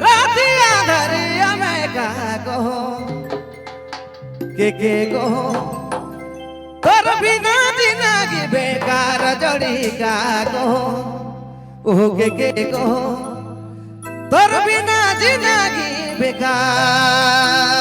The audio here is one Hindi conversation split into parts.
रातिया धरिया में का कहो के कहो तोर बिना जिंदगी बेकार जोड़ी का कहो ओह के कहो तोर बिना जिंदगी बेकार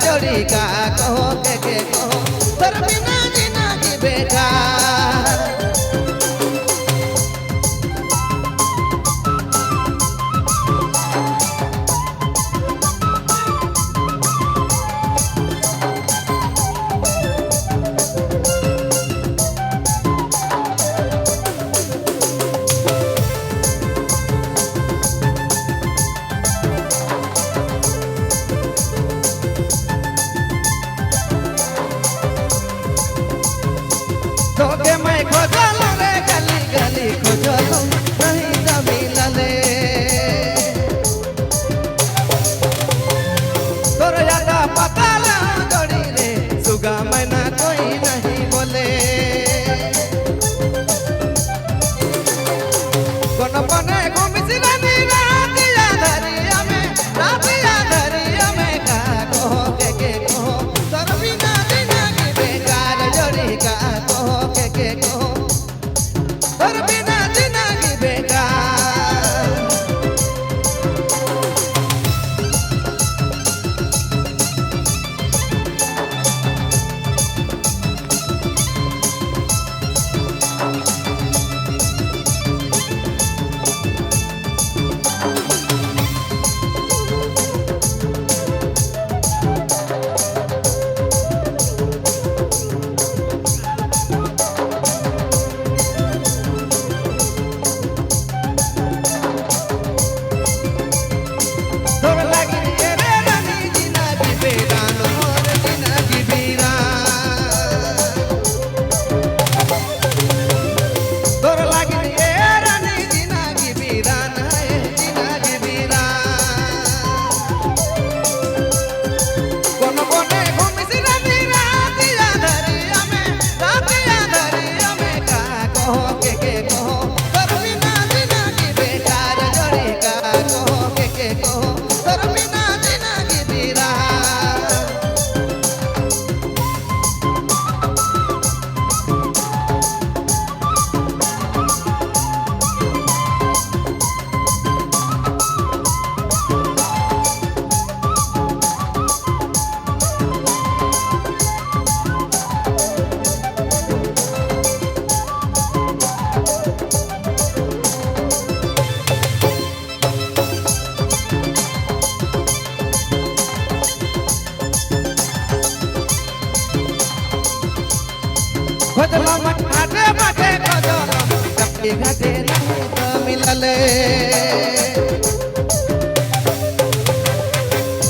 जोड़ी का कहो के कहो तोर बिना जिंदगी बेकार तोके मैं खोजलूं रे गली गली खोजलूं नहीं तो मिलले तोर यादा पता ला जोड़ी रे सुगा मैना कोई नहीं बोले कोन बने घूमिसी रानी रातिया धरिया में का कहो के कहो तोर बिना जिंदगी बेकार जोड़ी का कहो के कहो तोर बिना जिंदगी बेकार खोजलो मन आटे बाटे खोजलो कपड़ी घाटे नहीं तो मिलले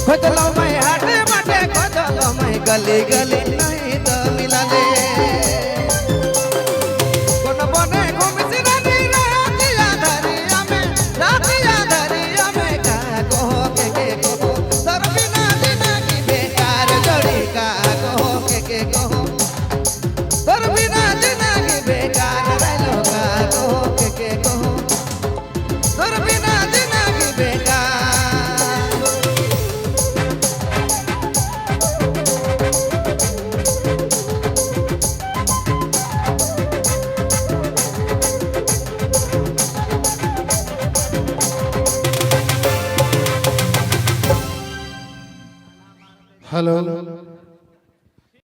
खोजलो मैं आटे बाटे खोजलो मैं गली गली नहीं तो मिलले कोन बने घूमिसी रानी रातिया धरिया में का कहो के कहो तोर बिना जिंदगी बेकार जोड़ी का कहो के कहो तोर बिना जिंदगी बेकार रहलो का कहो के कहो तोर बिना जिंदगी बेकार হ্যালো